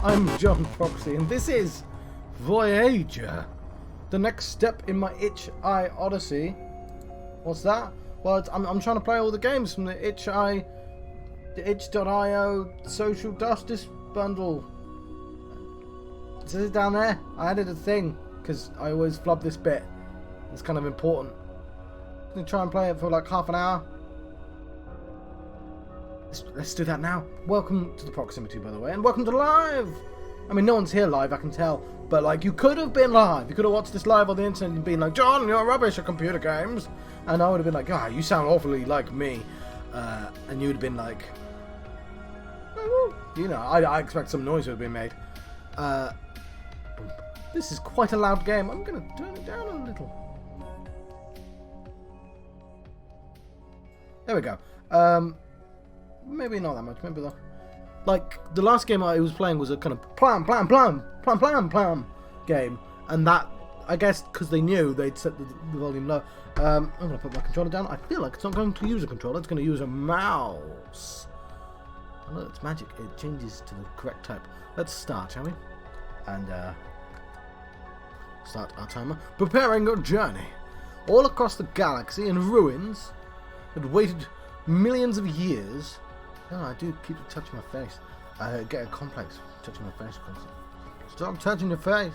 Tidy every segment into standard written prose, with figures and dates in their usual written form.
I'm John Proxy, and this is Voyageur, the next step in my Itch.iOdyssey. What's that? Well, I'm trying to play all the games from the Itch.io social justice bundle. Is it down there? I added a thing because I always flub this bit. It's kind of important. I'm gonna try and play it for like half an hour. Let's do that now. Welcome to the proximity, by the way, and welcome to live. I mean, no one's here live, I can tell, but like, you could have been live. You could have watched this live on the internet and been like, John, you're rubbish at computer games, and I would have been like, you sound awfully like me, and you would have been like, you know, I expect some noise would have been made. This is quite a loud game. I'm gonna turn it down a little. There we go. Maybe not that much. Maybe though. Like the last game I was playing was a kind of plan game, and that, I guess, because they knew they'd set the volume low. I'm gonna put my controller down. I feel like it's not going to use a controller. It's going to use a mouse. Oh, look, it's magic. It changes to the correct type. Let's start, shall we? And start our timer. Preparing a journey all across the galaxy in ruins that waited millions of years. Oh, I do keep touching my face. I get a complex touching my face. Stop touching your face.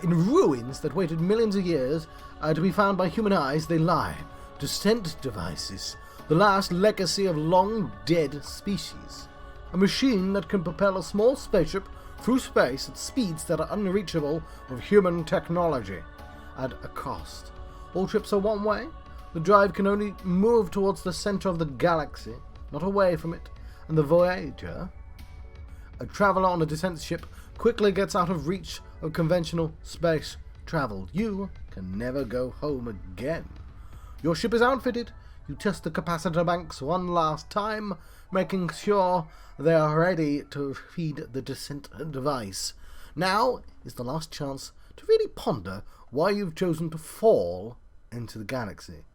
In ruins that waited millions of years to be found by human eyes, they lie. Descent devices, the last legacy of long-dead species. A machine that can propel a small spaceship through space at speeds that are unreachable with human technology, at a cost. All trips are one way. The drive can only move towards the center of the galaxy, not away from it, and the Voyageur, a traveler on a descent ship, quickly gets out of reach of conventional space travel. You can never go home again. Your ship is outfitted. You test the capacitor banks one last time, making sure they are ready to feed the descent device. Now is the last chance to really ponder why you've chosen to fall into the galaxy.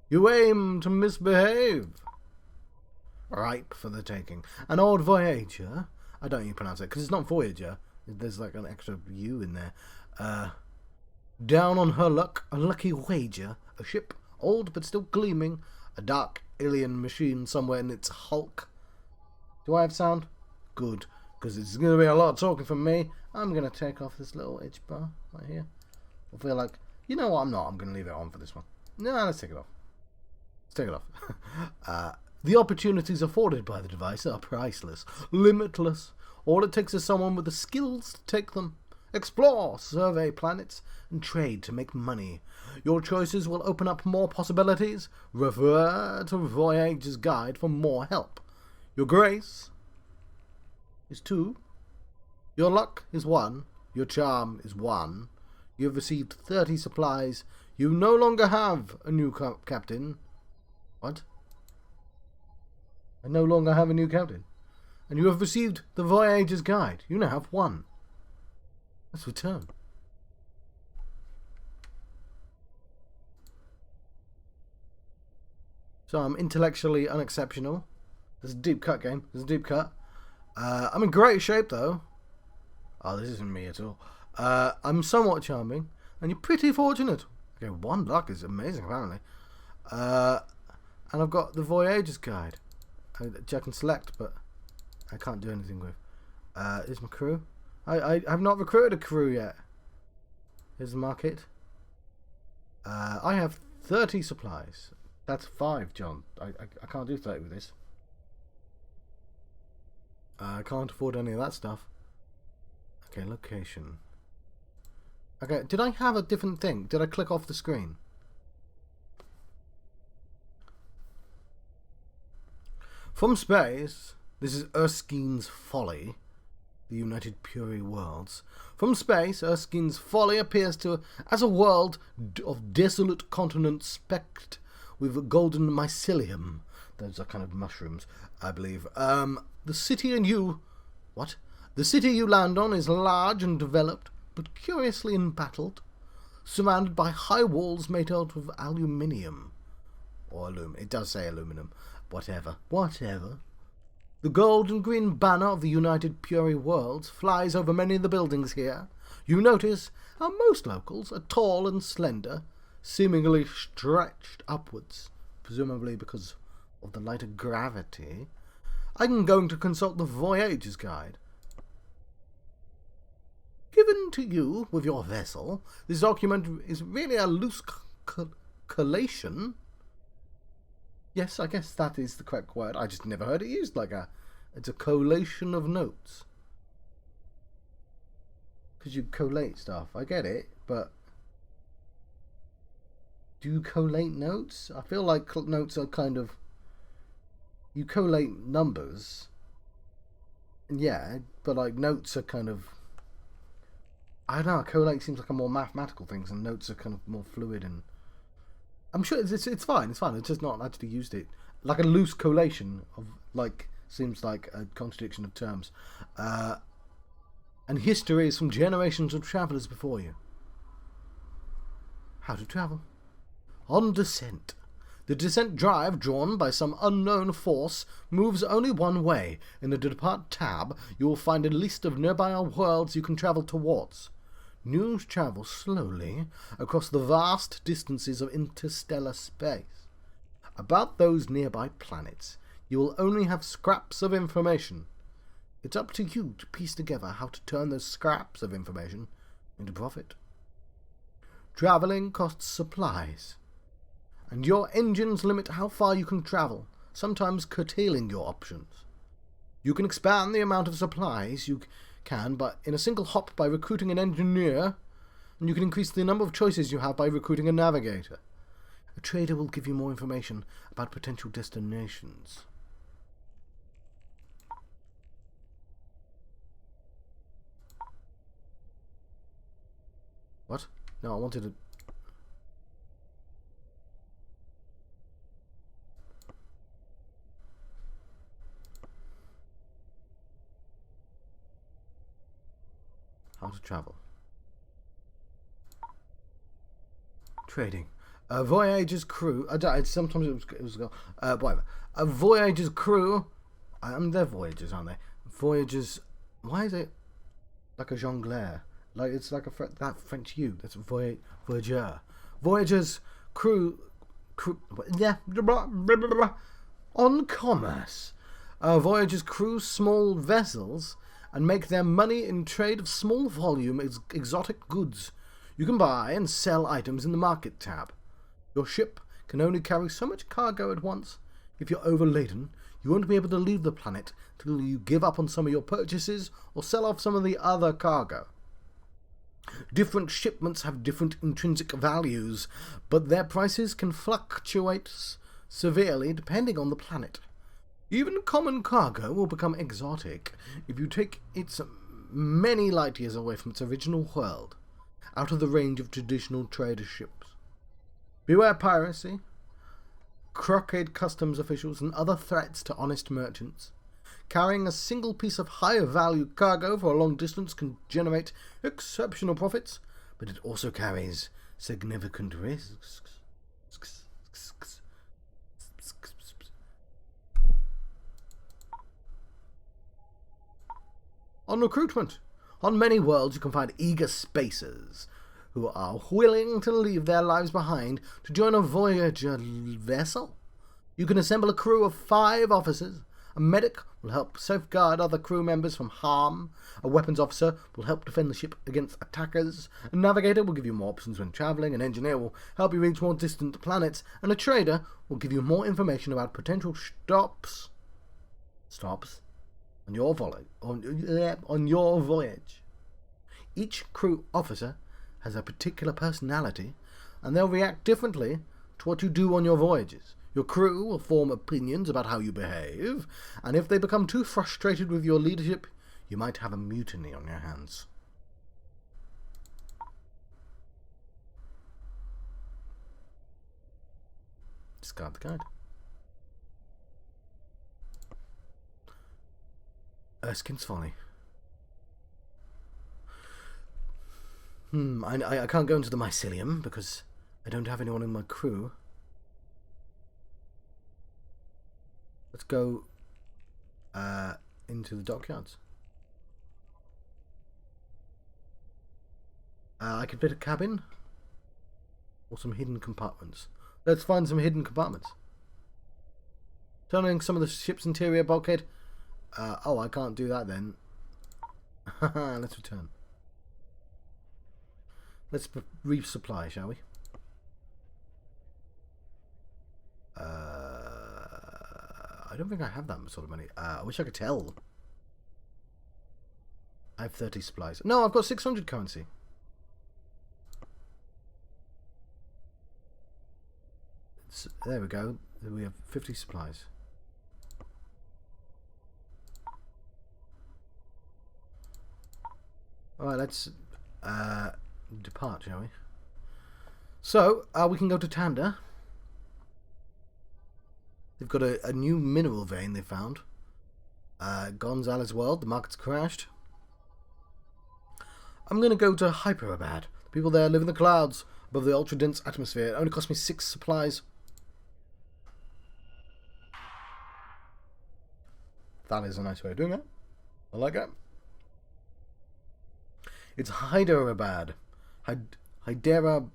You aim to misbehave. Ripe for the taking. An old Voyageur. I don't even pronounce it because it's not Voyageur. There's like an extra U in there. Down on her luck, a lucky wager. A ship, old but still gleaming. A dark alien machine somewhere in its hulk. Do I have sound? Good. Because it's going to be a lot of talking from me. I'm going to take off this little itch bar right here. I feel like, you know what, I'm not. I'm going to leave it on for this one. No, let's take it off. Take it off. The opportunities afforded by the device are priceless, limitless. All it takes is someone with the skills to take them. Explore, survey planets, and trade to make money. Your choices will open up more possibilities. Refer to Voyageur's guide for more help. Your grace is 2. Your luck is 1. Your charm is 1. You have received 30 supplies. You no longer have a new captain. What? I no longer have a new captain. And you have received the Voyageur's guide. You now have 1. Let's return. So I'm intellectually unexceptional. This is a deep cut game. This is a deep cut. I'm in great shape though. Oh, this isn't me at all. I'm somewhat charming. And you're pretty fortunate. Okay, 1 luck is amazing apparently. And I've got the Voyageur's guide, which I can select, but I can't do anything with. Here's my crew. I have not recruited a crew yet. Here's the market. I have 30 supplies. That's 5, John. I can't do 30 with this. I can't afford any of that stuff. Okay, location. Okay, did I have a different thing? Did I click off the screen? From space, this is Erskine's Folly, the United Puri Worlds. From space, Erskine's Folly appears as a world of desolate continents specked with golden mycelium. Those are kind of mushrooms, I believe. The city you land on is large and developed, but curiously embattled, surrounded by high walls made out of aluminium. Or aluminum. It does say aluminum. Whatever. The gold and green banner of the United Puri Worlds flies over many of the buildings here. You notice how most locals are tall and slender, seemingly stretched upwards, presumably because of the lighter gravity. I'm going to consult the Voyager's Guide. Given to you with your vessel, this document is really a loose collation. Yes, I guess that is the correct word. I just never heard it used like that. It's a collation of notes. Because you collate stuff. I get it, but do you collate notes? I feel like notes are kind of... You collate numbers. Yeah, but like notes are kind of... I don't know, collate seems like a more mathematical thing, and notes are kind of more fluid, and I'm sure it's fine. It's just not actually used it like a loose collation of like seems like a contradiction of terms. And history is from generations of travellers before you. How to travel? On descent. The descent drive, drawn by some unknown force, moves only one way. In the Depart tab, you will find a list of nearby worlds you can travel towards. News travels slowly across the vast distances of interstellar space. About those nearby planets, you will only have scraps of information. It's up to you to piece together how to turn those scraps of information into profit. Travelling costs supplies, and your engines limit how far you can travel, sometimes curtailing your options. You can expand the amount of supplies you can but in a single hop by recruiting an engineer, and you can increase the number of choices you have by recruiting a navigator. A trader will give you more information about potential destinations. What? No, I wanted to... How to travel. Trading. A Voyager's crew. Sometimes it was whatever. A Voyager's crew. They're Voyagers, aren't they? Voyagers. Why is it like a jongleur? Like it's like that French U. That's Voyageur. Voyager's crew. Yeah. On commerce. Voyager's crew small vessels and make their money in trade of small volume exotic goods. You can buy and sell items in the market tab. Your ship can only carry so much cargo at once. If you're overladen, you won't be able to leave the planet till you give up on some of your purchases or sell off some of the other cargo. Different shipments have different intrinsic values, but their prices can fluctuate severely depending on the planet. Even common cargo will become exotic if you take it many light years away from its original world, out of the range of traditional trader ships. Beware piracy, crooked customs officials, and other threats to honest merchants. Carrying a single piece of higher value cargo for a long distance can generate exceptional profits, but it also carries significant risks. On recruitment. On many worlds you can find eager spacers who are willing to leave their lives behind to join a Voyager vessel. You can assemble a crew of 5 officers. A medic will help safeguard other crew members from harm. A weapons officer will help defend the ship against attackers. A navigator will give you more options when travelling. An engineer will help you reach more distant planets. And a trader will give you more information about potential stops on your voyage. Each crew officer has a particular personality, and they'll react differently to what you do on your voyages. Your crew will form opinions about how you behave, and if they become too frustrated with your leadership, you might have a mutiny on your hands. Discard the guide. Erskine's Folly. I can't go into the mycelium because I don't have anyone in my crew. Let's go into the dockyards. I could fit a cabin or some hidden compartments. Let's find some hidden compartments. Turning some of the ship's interior bulkhead. Oh, I can't do that then. Let's return. Let's resupply, shall we? I don't think I have that sort of money. I wish I could tell. I have 30 supplies. No, I've got 600 currency. There we go. We have 50 supplies. Alright, let's depart, shall we? So, we can go to Tanda. They've got a new mineral vein they found. Gonzalez World, the market's crashed. I'm going to go to Hyperabad. The people there live in the clouds above the ultra-dense atmosphere. It only cost me 6 supplies. That is a nice way of doing it. I like it. It's Hyderabad. Hyderabad.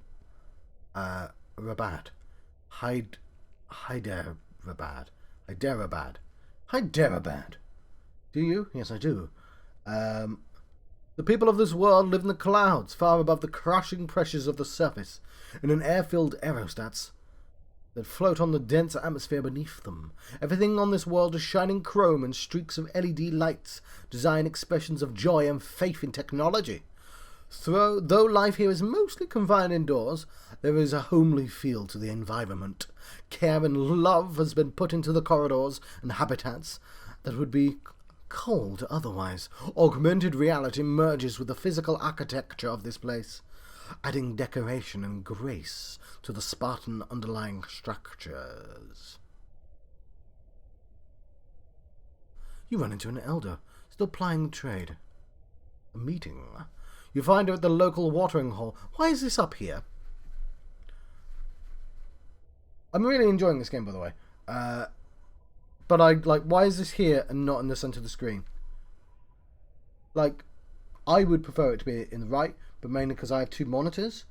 Hyderabad. Do you? Yes, I do. The people of this world live in the clouds, far above the crushing pressures of the surface, in an air-filled aerostats that float on the dense atmosphere beneath them. Everything on this world is shining chrome and streaks of LED lights, design expressions of joy and faith in technology. Though life here is mostly confined indoors, there is a homely feel to the environment. Care and love has been put into the corridors and habitats that would be cold otherwise. Augmented reality merges with the physical architecture of this place, adding decoration and grace to the Spartan underlying structures. You run into an elder, still plying the trade. A meeting. You find her at the local watering hole. Why is this up here? I'm really enjoying this game, by the way. But why is this here and not in the center of the screen? Like, I would prefer it to be in the right, but mainly because I have 2 monitors,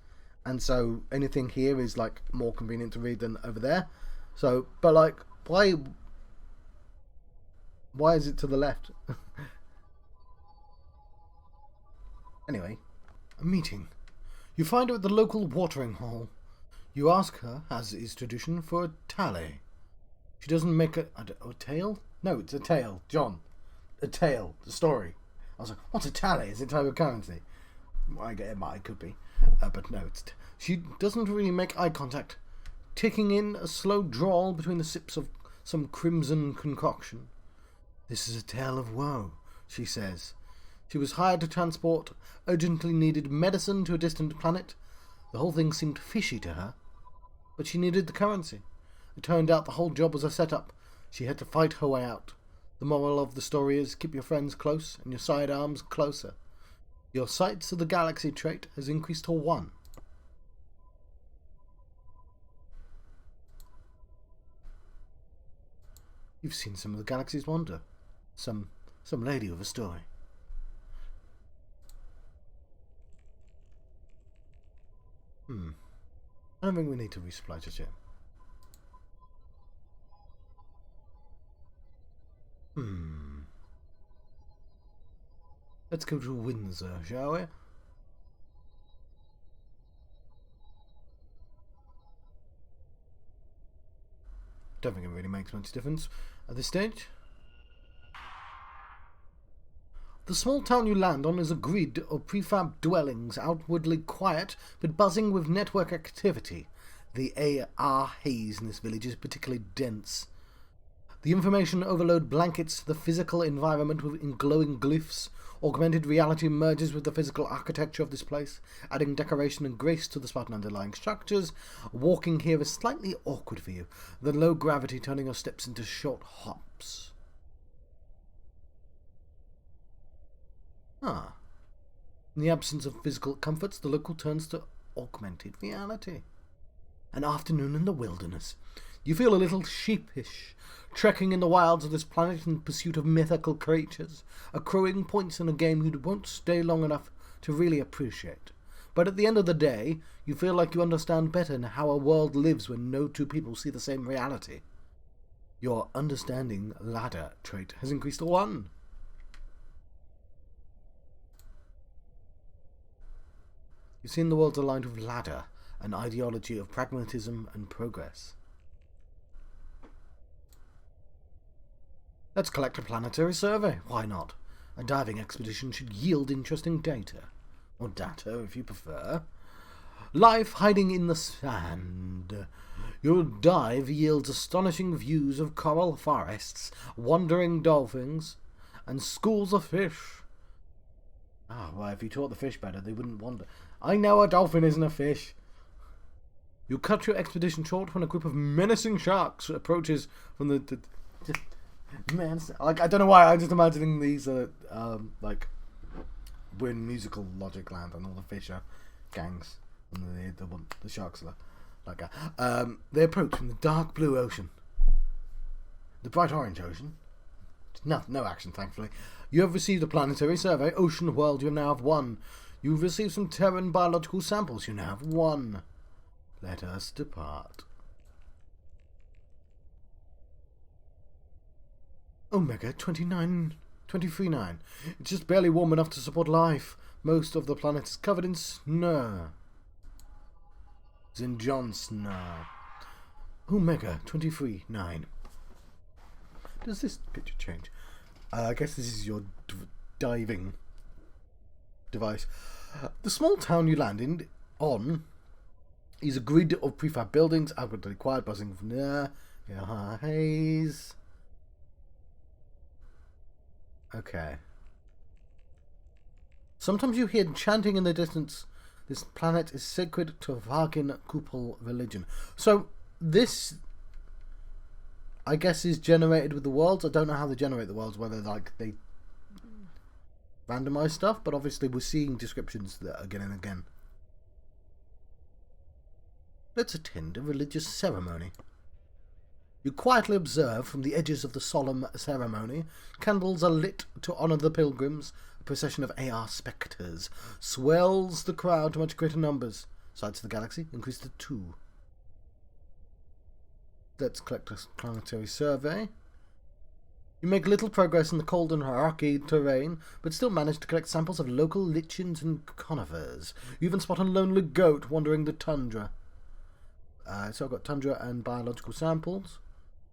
and so anything here is like more convenient to read than over there. So, but like, why is it to the left? Anyway, a meeting. You find her at the local watering hole. You ask her, as is tradition, for a tally. She doesn't make a tale? No, it's a tale, John. A tale, the story. I was like, what's a tally? Is it type of currency? I get it could be. But no, she doesn't really make eye contact, taking in a slow drawl between the sips of some crimson concoction. This is a tale of woe, she says. She was hired to transport urgently needed medicine to a distant planet. The whole thing seemed fishy to her, but she needed the currency. It turned out the whole job was a setup. She had to fight her way out. The moral of the story is keep your friends close and your sidearms closer. Your sights of the galaxy trait has increased to 1. You've seen some of the galaxy's wonder. Some lady with a story. I don't think we need to resupply just yet. Let's go to Windsor, shall we? Don't think it really makes much difference at this stage. The small town you land on is a grid of prefab dwellings, outwardly quiet but buzzing with network activity. The AR haze in this village is particularly dense. The information overload blankets the physical environment with glowing glyphs. Augmented reality merges with the physical architecture of this place, adding decoration and grace to the Spartan underlying structures. Walking here is slightly awkward for you, the low gravity turning your steps into short hops. In the absence of physical comforts, the local turns to augmented reality. An afternoon in the wilderness. You feel a little sheepish, trekking in the wilds of this planet in pursuit of mythical creatures, accruing points in a game you won't stay long enough to really appreciate. But at the end of the day, you feel like you understand better how a world lives when no two people see the same reality. Your understanding ladder trait has increased to 1. You've seen the world aligned with ladder, an ideology of pragmatism and progress. Let's collect a planetary survey. Why not? A diving expedition should yield interesting data. Or data, if you prefer. Life hiding in the sand. Your dive yields astonishing views of coral forests, wandering dolphins, and schools of fish. Ah, well, if you taught the fish better, they wouldn't wander. I know a dolphin isn't a fish. You cut your expedition short when a group of menacing sharks approaches from the man. Like, I don't know why. I'm just imagining these like we're in musical logic land, and all the fish are gangs, and the sharks are like they approach from the dark blue ocean, the bright orange ocean. No action, thankfully. You have received a planetary survey. Ocean world, you now have 1. You've received some Terran biological samples. You now have 1. Let us depart. Omega 23.9. It's just barely warm enough to support life. Most of the planet is covered in snow. Zinjon snow. Omega 23.9. Does this picture change? I guess this is your diving device. The small town you land on is a grid of prefab buildings, outwardly quiet, buzzing from there. Haze. Okay. Sometimes you hear chanting in the distance. This planet is sacred to Vargin Kupal religion. So this, I guess, is generated with the worlds. I don't know how they generate the worlds, whether like they randomize stuff, but obviously we're seeing descriptions that again and again. Let's attend a religious ceremony. You quietly observe from the edges of the solemn ceremony. Candles are lit to honour the pilgrims. A procession of AR spectres swells the crowd to much greater numbers. Sides of the galaxy increase to 2. Let's collect a planetary survey. You make little progress in the cold and rocky terrain, but still manage to collect samples of local lichens and conifers. You even spot a lonely goat wandering the tundra. So I've got tundra and biological samples.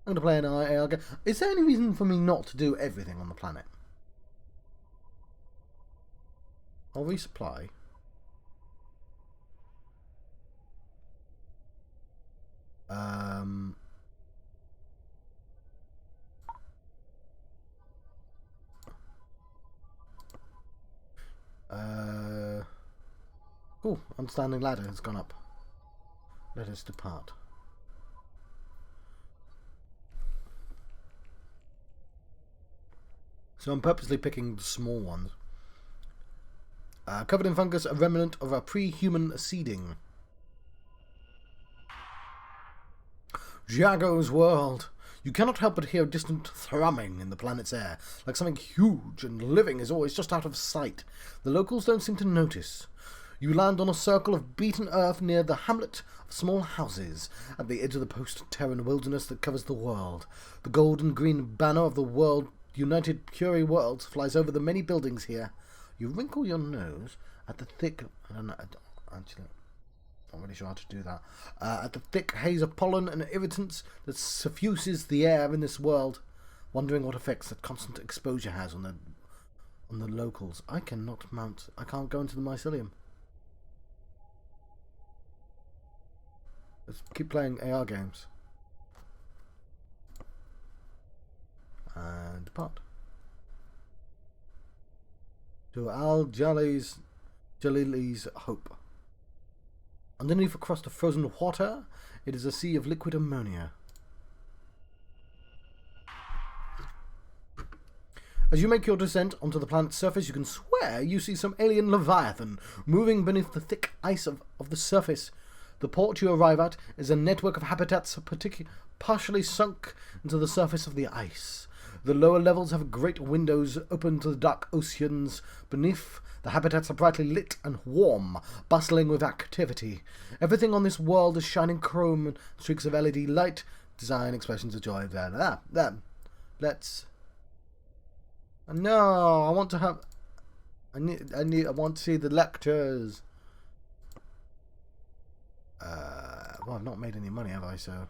I'm going to play an AR game. Is there any reason for me not to do everything on the planet? I'll resupply. Oh, understanding ladder has gone up. Let us depart. So I'm purposely picking the small ones. Covered in fungus, a remnant of a pre-human seeding. Jago's world. You cannot help but hear a distant thrumming in the planet's air, like something huge and living is always just out of sight. The locals don't seem to notice. You land on a circle of beaten earth near the hamlet of small houses at the edge of the post-Terran wilderness that covers the world. The gold and green banner of the world United Curie Worlds flies over the many buildings here. You wrinkle your nose at the thick... Actually, I'm not really sure how to do that. At the thick haze of pollen and irritants that suffuses the air in this world, wondering what effects that constant exposure has on the locals. I cannot mount... I can't go into the mycelium. Let's keep playing AR games. And depart. To Al-Jalili's Hope. Underneath a crust of frozen water, it is a sea of liquid ammonia. As you make your descent onto the planet's surface, you can swear you see some alien leviathan moving beneath the thick ice of the surface. The port you arrive at is a network of habitats partially sunk into the surface of the ice. The lower levels have great windows open to the dark oceans beneath. The habitats are brightly lit and warm, bustling with activity. Everything on this world is shining chrome and streaks of LED light. Design, expressions of joy. Let's. No, I want to have. I want to see the lectures. Well, I've not made any money, have I? So.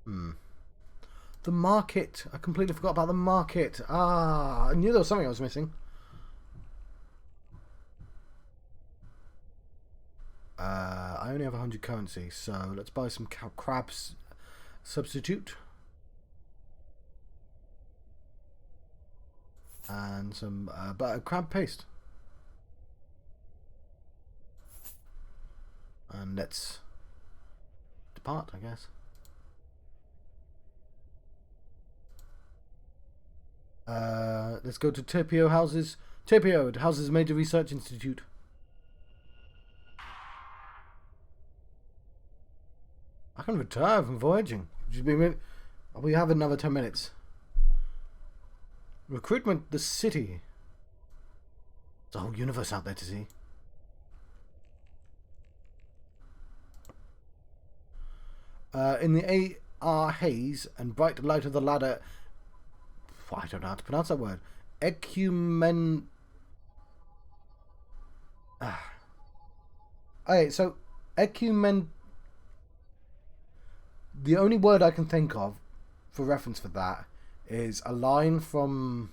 The market. I completely forgot about the market. I knew there was something I was missing. I only have 100 currency, so let's buy some crabs substitute. And some crab paste. And let's depart, I guess. Let's go to Tapio houses. Tapio houses Major Research Institute. I can retire from voyaging. We have another 10 minutes. Recruitment, the city. There's a whole universe out there to see. In the AR haze and bright light of the ladder. I don't know how to pronounce that word. Ecumen. Okay, so ecumen. The only word I can think of for reference for that is a line from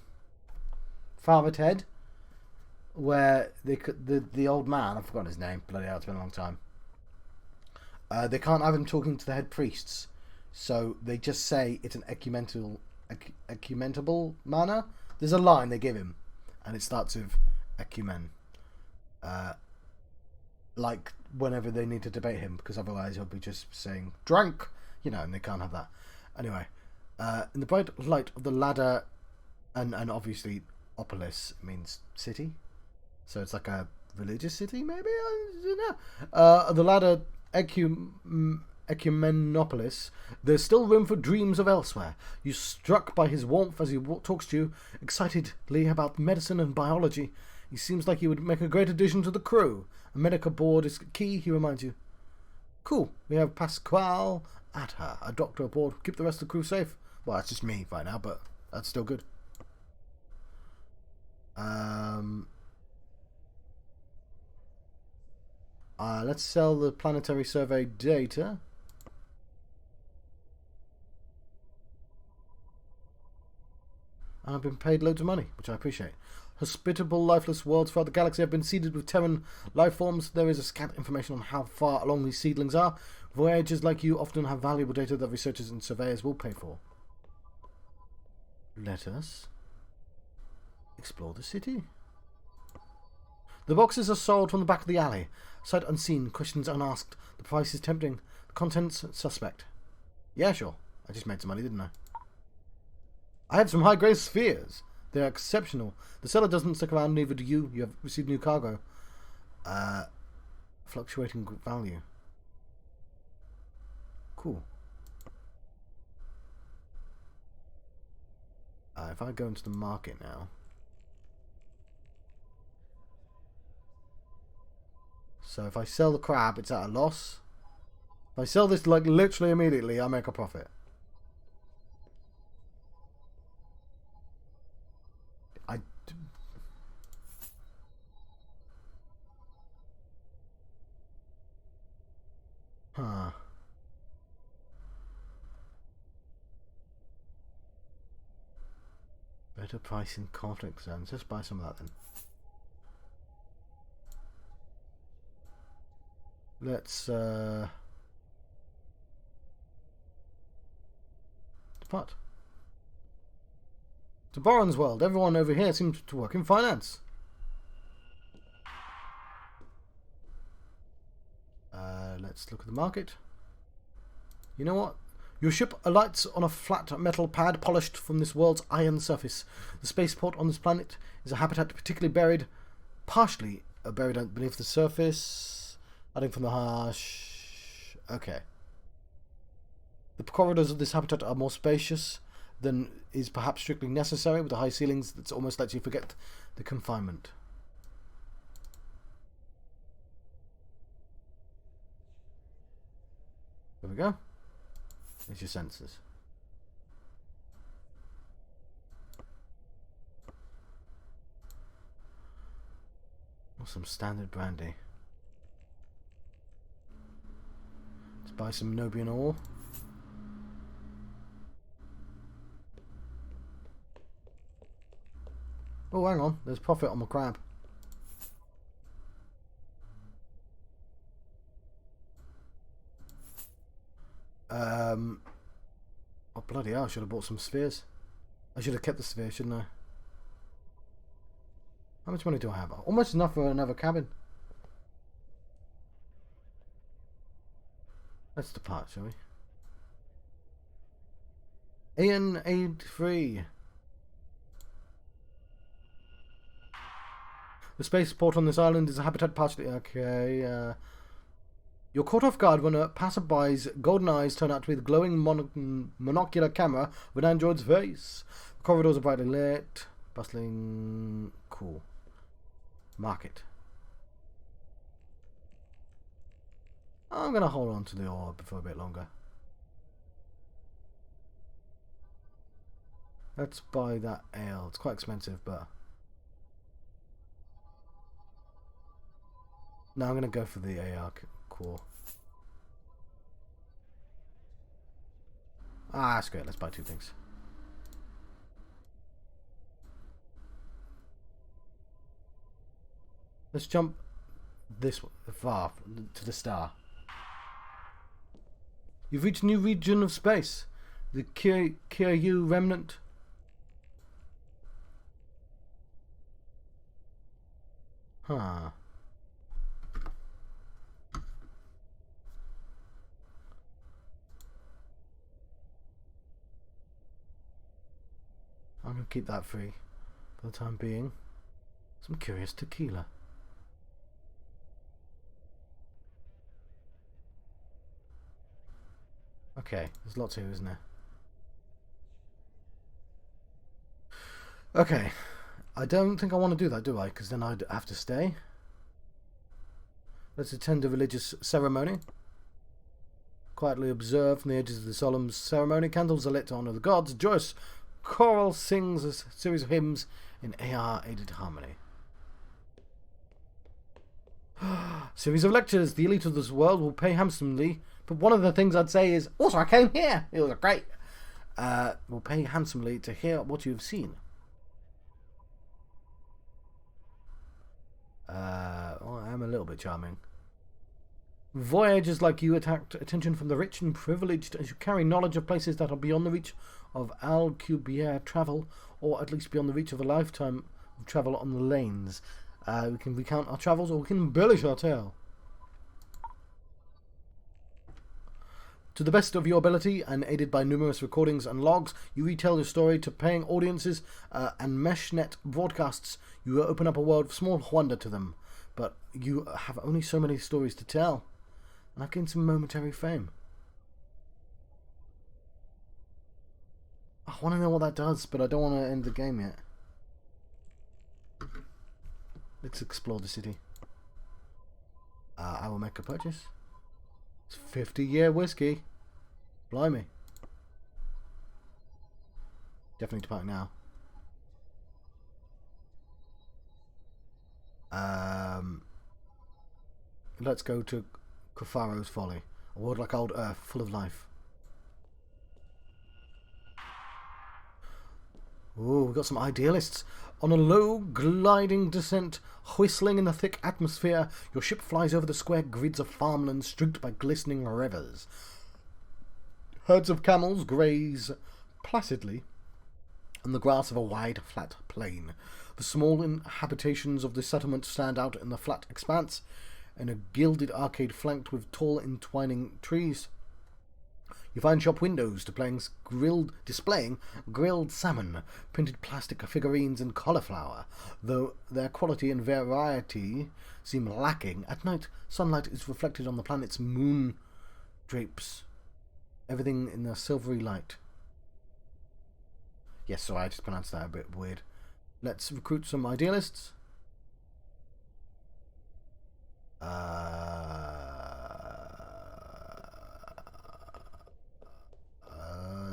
Father Ted, where the old man, I've forgotten his name. Bloody hell, it's been a long time. They can't have him talking to the head priests, so they just say it's an ecumenable manner. There's a line they give him, and it starts with ecumen. Like whenever they need to debate him, because otherwise he'll be just saying drunk, and they can't have that. Anyway, in the bright light of the ladder, and obviously Opolis means city, so it's like a religious city, maybe, I don't know. The ladder Ecumenopolis, there's still room for dreams of elsewhere. You're struck by his warmth as he talks to you excitedly about medicine and biology. He seems like he would make a great addition to the crew. A medical board is key, he reminds you. Cool. We have Pasquale at her, a doctor aboard. Keep the rest of the crew safe. Well, that's just me right now, but that's still good. Let's sell the planetary survey data. And I've been paid loads of money, which I appreciate. Hospitable, lifeless worlds throughout the galaxy have been seeded with Terran life forms. There is a scant information on how far along these seedlings are. Voyagers like you often have valuable data that researchers and surveyors will pay for. Let us explore the city. The boxes are sold from the back of the alley. Sight unseen, questions unasked. The price is tempting. The contents suspect. Yeah, sure. I just made some money, didn't I? I have some high-grade spheres. They are exceptional. The seller doesn't stick around, neither do you. You have received new cargo. Fluctuating value. Cool. If I go into the market now. So if I sell the crab, it's at a loss. If I sell this like literally immediately, I make a profit. Huh. Better price in conflict zones. Let's buy some of that then. Let's depart. To Boron's world. Everyone over here seems to work in finance. Let's look at the market. You know what? Your ship alights on a flat metal pad polished from this world's iron surface. The spaceport on this planet is a habitat particularly buried partially buried beneath the surface, adding from the harsh. Okay. The corridors of this habitat are more spacious than is perhaps strictly necessary, with the high ceilings that almost lets you forget the confinement. There we go. There's your sensors. Or some standard brandy. Let's buy some Nobian ore. Oh, hang on. There's profit on my crab. Oh, bloody hell. I should have bought some spheres. I should have kept the sphere, shouldn't I? How much money do I have? Almost enough for another cabin. Let's depart, shall we? Ian aid free. The spaceport on this island is a habitat partially... Okay, You're caught off guard when a passerby's golden eyes turn out to be the glowing monocular camera of an android's face. The corridors are brightly lit. Bustling... Cool. Market. I'm going to hold on to the orb for a bit longer. Let's buy that ale. It's quite expensive, but... No, I'm going to go for the AR core. Ah, that's great. Let's buy two things. Let's jump this far to the star. You've reached a new region of space. The Kiryu remnant. Huh. I'm going to keep that free for the time being. Some curious tequila. Okay, there's lots here, isn't there? Okay, I don't think I want to do that, do I? Because then I'd have to stay. Let's attend a religious ceremony. Quietly observe from the edges of the solemn ceremony. Candles are lit to honour the gods. Joyous choral sings a series of hymns in AR-aided harmony. Series of lectures. The elite of this world will pay handsomely. But one of the things I'd say is, also I came here. It was great. Will pay handsomely to hear what you have seen. Well, I am a little bit charming. Voyagers like you attract attention from the rich and privileged as you carry knowledge of places that are beyond the reach of Alcubierre travel, or at least beyond the reach of a lifetime of travel on the lanes. We can recount our travels, or we can embellish our tale. To the best of your ability, and aided by numerous recordings and logs, you retell your story to paying audiences and meshnet broadcasts. You open up a world of small wonder to them, but you have only so many stories to tell. And I've gained some momentary fame. I want to know what that does, but I don't want to end the game yet. Let's explore the city. I will make a purchase. It's 50-year whiskey. Blimey. Definitely depart now. Let's go to Kufaro's Folly. A world like old Earth, full of life. Ooh, we've got some idealists. On a low, gliding descent, whistling in the thick atmosphere, your ship flies over the square grids of farmland streaked by glistening rivers. Herds of camels graze placidly on the grass of a wide, flat plain. The small habitations of the settlement stand out in the flat expanse, in a gilded arcade flanked with tall, entwining trees. You find shop windows displaying grilled salmon, printed plastic figurines, and cauliflower. Though their quality and variety seem lacking, at night sunlight is reflected on the planet's moon drapes everything in a silvery light. Yes, sorry, I just pronounced that a bit weird. Let's recruit some idealists.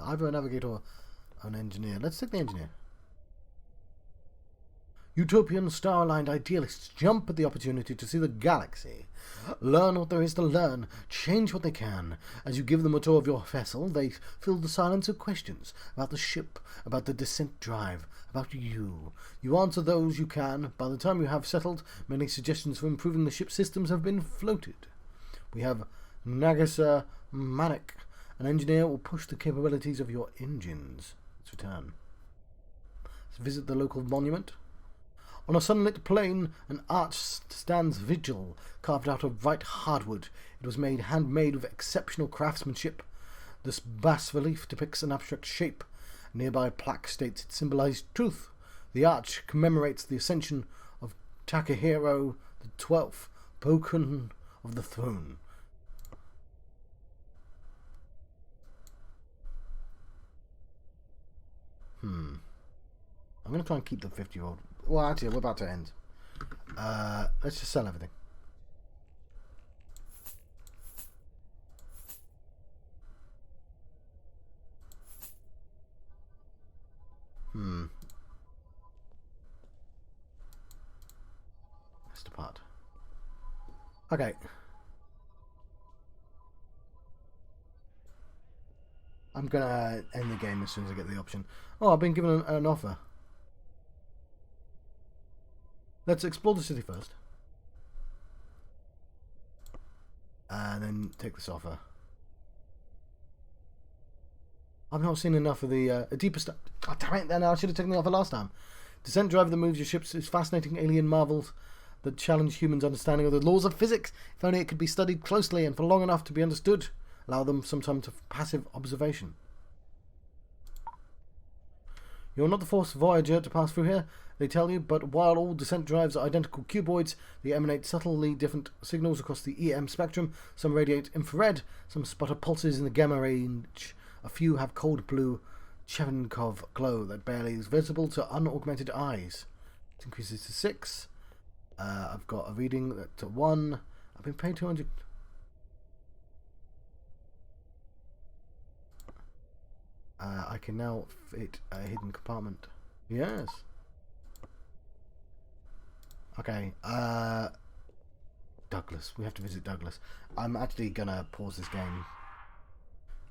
Either a navigator or an engineer. Let's take the engineer. Utopian star-aligned idealists jump at the opportunity to see the galaxy. Learn what there is to learn, change what they can. As you give them a tour of your vessel, they fill the silence with questions about the ship, about the descent drive, about you. You answer those you can. By the time you have settled, many suggestions for improving the ship's systems have been floated. We have Nagisa Manik. An engineer will push the capabilities of your engines. Let's return. Let's visit the local monument. On a sunlit plain, an arch stands vigil, carved out of bright hardwood. It was handmade with exceptional craftsmanship. This bas-relief depicts an abstract shape. A nearby plaque states it symbolized truth. The arch commemorates the ascension of Takahiro the 12th, Broken of the Throne. I'm going to try and keep the 50-year-old. Well, actually, we're about to end. Let's just sell everything. Let's depart. Okay. I'm gonna end the game as soon as I get the option. Oh, I've been given an offer. Let's explore the city first. And then take this offer. I've not seen enough of the deeper stuff. Oh, damn it, then I should have taken the offer last time. Descent drive that moves your ships is fascinating alien marvels that challenge humans' understanding of the laws of physics. If only it could be studied closely and for long enough to be understood. Allow them some time to passive observation. You're not the first Voyageur to pass through here, they tell you, but while all descent drives are identical cuboids, they emanate subtly different signals across the EM spectrum. Some radiate infrared, some sputter pulses in the gamma range. A few have cold blue Cherenkov glow that barely is visible to unaugmented eyes. It increases to 6. I've got a reading to 1. I've been paid 200. I can now fit a hidden compartment. Yes. Okay. Douglas. We have to visit Douglas. I'm actually gonna pause this game.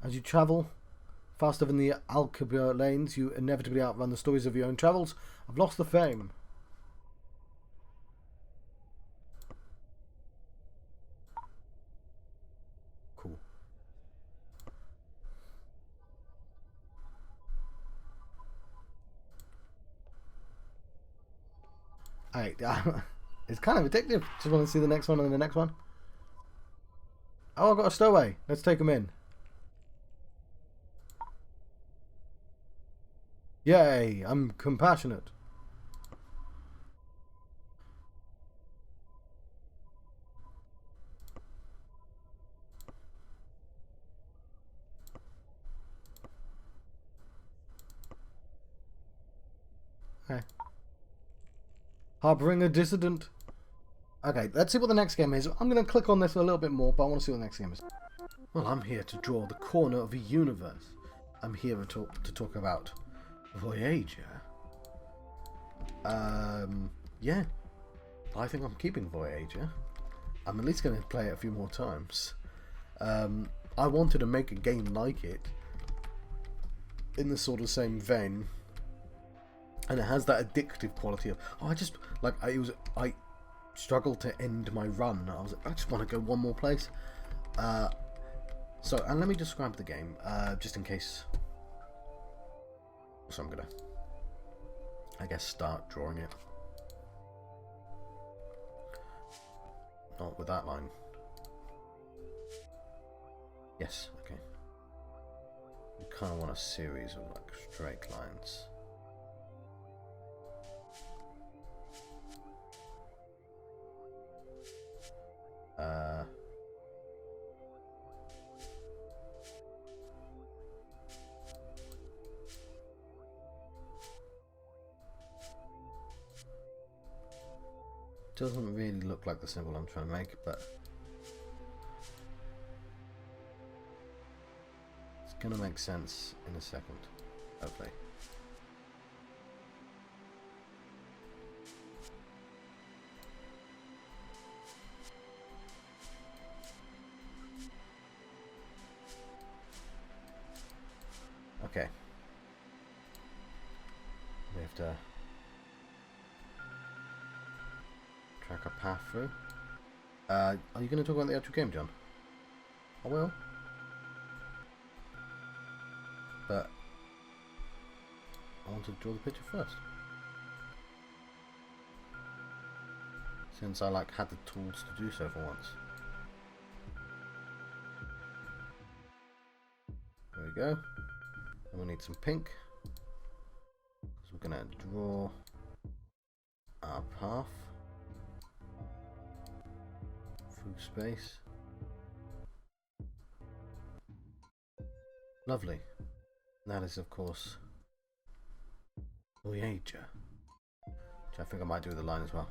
As you travel faster than the Alcubia lanes, you inevitably outrun the stories of your own travels. I've lost the fame. Cool. Alright, it's kind of addictive. Just want to see the next one and the next one. Oh, I've got a stowaway. Let's take him in. Yay, I'm compassionate. Okay. Harboring a dissident. Okay, let's see what the next game is. I'm going to click on this a little bit more, but I want to see what the next game is. Well, I'm here to draw the corner of a universe. I'm here to talk about Voyageur. Yeah. I think I'm keeping Voyageur. I'm at least going to play it a few more times. I wanted to make a game like it in the sort of same vein. And it has that addictive quality of, oh, I struggled to end my run. I just want to go one more place. So, and let me describe the game, just in case. So I'm gonna, I guess, start drawing it. Not with that line. Yes, okay. You kind of want a series of like straight lines. Doesn't really look like the symbol I'm trying to make, but it's gonna make sense in a second, hopefully. Okay. We have to track a path through. Are you going to talk about the actual game, John? I will. But I want to draw the picture first. Since I like had the tools to do so for once. There we go. And we need some pink. Because we're going to draw our path through space. Lovely. That is, of course, Voyageur. Which I think I might do with the line as well.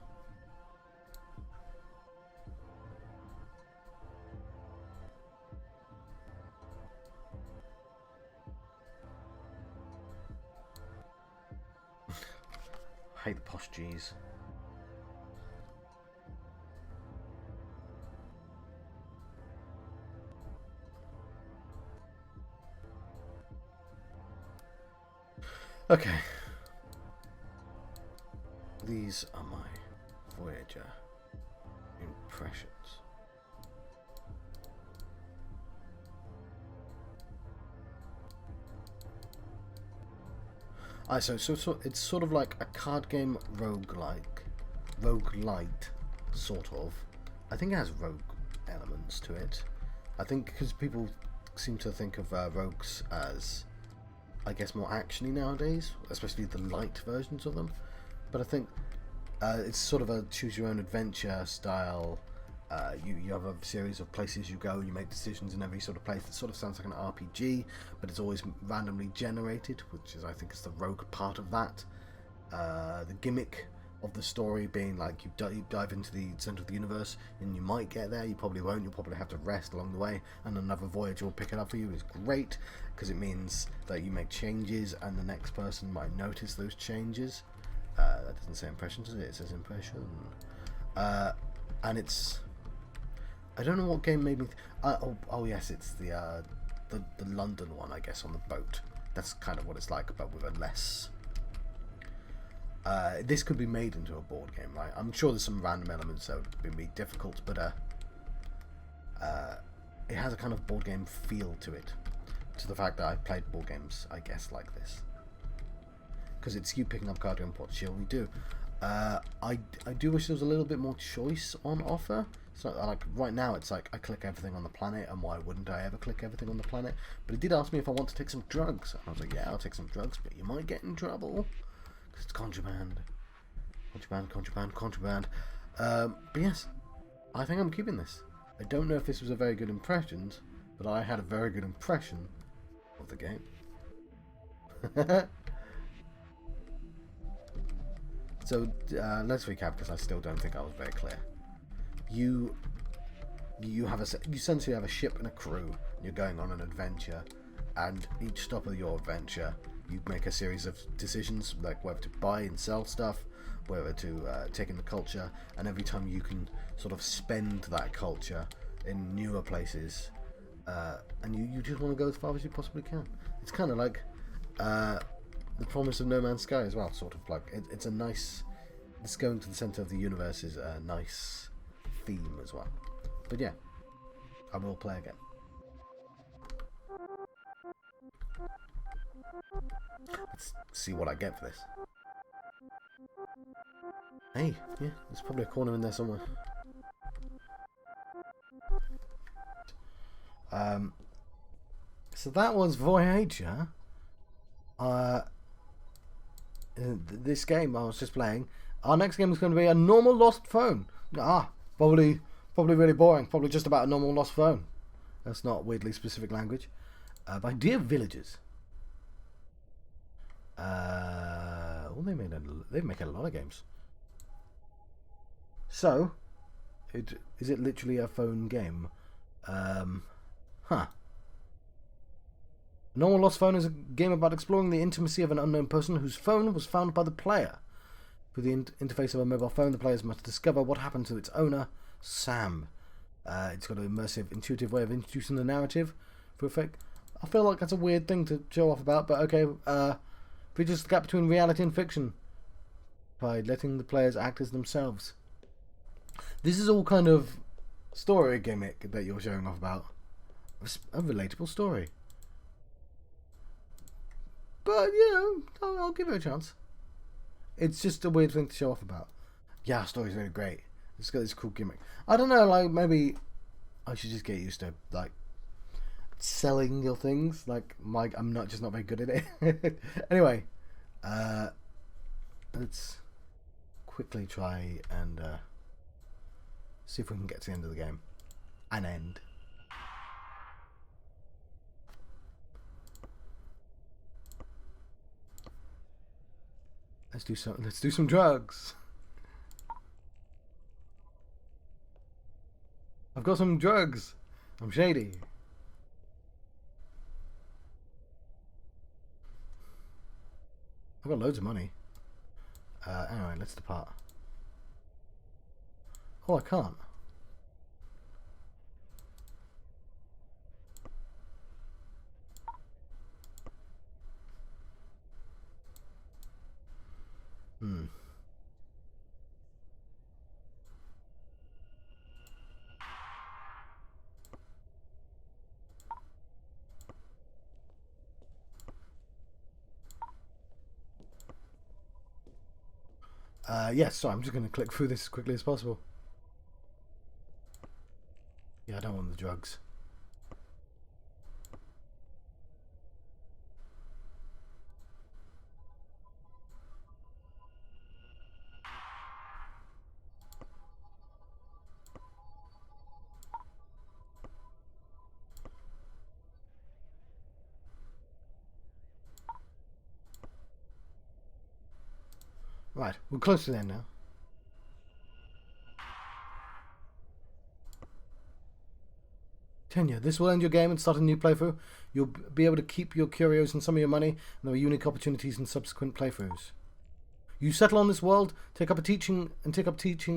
I hate the posh G's. Okay. These are my Voyageur impressions. So it's sort of like a card game roguelite, sort of. I think it has rogue elements to it. I think because people seem to think of rogues as, I guess, more actiony nowadays, especially the light versions of them. But I think it's sort of a choose your own adventure style. You have a series of places you go, you make decisions in every sort of place. It sort of sounds like an RPG, but it's always randomly generated, which is, I think, is the rogue part of that. The gimmick of the story being like you dive into the center of the universe, and you might get there, you probably won't, you'll probably have to rest along the way, and another Voyager will pick it up for you. Is great, because it means that you make changes, and the next person might notice those changes. That doesn't say impression, does it? It says impression. And it's... I don't know what game made me... oh yes, it's the London one, I guess, on the boat. That's kind of what it's like, but with a less... this could be made into a board game, right? I'm sure there's some random elements that would be difficult, but it has a kind of board game feel to it. To the fact that I've played board games, I guess, like this. Because it's you picking up card and what shall we do? I do wish there was a little bit more choice on offer. So like right now it's like I click everything on the planet, and why wouldn't I ever click everything on the planet? But it did ask me if I want to take some drugs, and I was like, yeah, I'll take some drugs, but you might get in trouble because it's contraband. Contraband. But yes, I think I'm keeping this. I don't know if this was a very good impression, but I had a very good impression of the game. So let's recap, because I still don't think I was very clear. You essentially have a ship and a crew, and you're going on an adventure, and each stop of your adventure you make a series of decisions, like whether to buy and sell stuff, whether to take in the culture, and every time you can sort of spend that culture in newer places, and you just want to go as far as you possibly can. It's kind of like the promise of No Man's Sky as well, sort of like it's a nice... This going to the centre of the universe is a nice theme as well. But yeah, I will play again. Let's see what I get for this. Hey, yeah, there's probably a corner in there somewhere. So that was Voyageur. This game I was just playing. Our next game is going to be a normal lost phone. Probably really boring. Probably just about a normal lost phone. That's not weirdly specific language. By Dear Villagers. Well, they make a lot of games. So, is it literally a phone game? Normal Lost Phone is a game about exploring the intimacy of an unknown person whose phone was found by the player. Through the interface of a mobile phone, the players must discover what happened to its owner, Sam. It's got an immersive, intuitive way of introducing the narrative for effect. I feel like that's a weird thing to show off about, but okay. Bridges the gap between reality and fiction by letting the players act as themselves. This is all kind of story gimmick that you're showing off about. A relatable story. But, you know, I'll give it a chance. It's just a weird thing to show off about. Yeah, story's really great. It's got this cool gimmick. I don't know, like, maybe I should just get used to, like, selling your things. Like, I'm not very good at it. Anyway, let's quickly try and see if we can get to the end of the game. An end. Let's do some drugs. I've got some drugs. I'm shady. I've got loads of money. Anyway, let's depart. Oh, I can't. Yes, so I'm just going to click through this as quickly as possible. Yeah, I don't want the drugs. Right, we're close to the end now. Tenure. This will end your game and start a new playthrough. You'll be able to keep your curios and some of your money, and there are unique opportunities in subsequent playthroughs. You settle on this world, take up teaching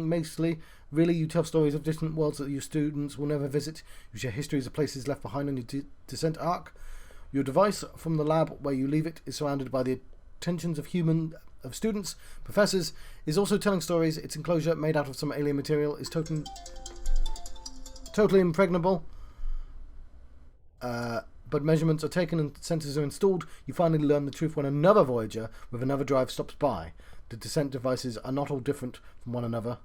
mostly. Really, you tell stories of distant worlds that your students will never visit. You share histories of places left behind on your descent arc. Your device from the lab where you leave it is surrounded by the attentions of students, professors, is also telling stories. Its enclosure, made out of some alien material, is totally impregnable. But measurements are taken and sensors are installed. You finally learn the truth when another Voyager with another drive stops by. The descent devices are not all different from one another.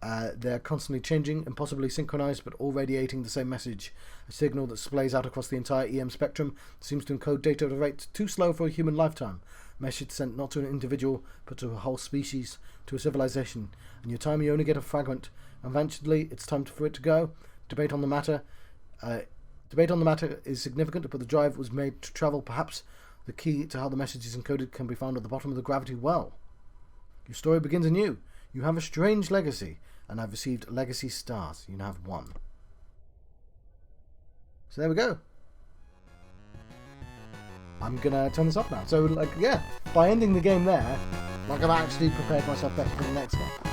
They're constantly changing, impossibly synchronized, but all radiating the same message. A signal that splays out across the entire EM spectrum seems to encode data at a rate too slow for a human lifetime. Message sent not to an individual, but to a whole species, to a civilization. And your time, you only get a fragment. Eventually, it's time for it to go. Debate on the matter is significant, but the drive was made to travel. Perhaps the key to how the message is encoded can be found at the bottom of the gravity well. Your story begins anew. You have a strange legacy, and I've received legacy stars. You now have 1. So there we go. I'm gonna turn this off now. So, like, yeah, by ending the game there, like, I've actually prepared myself better for the next one.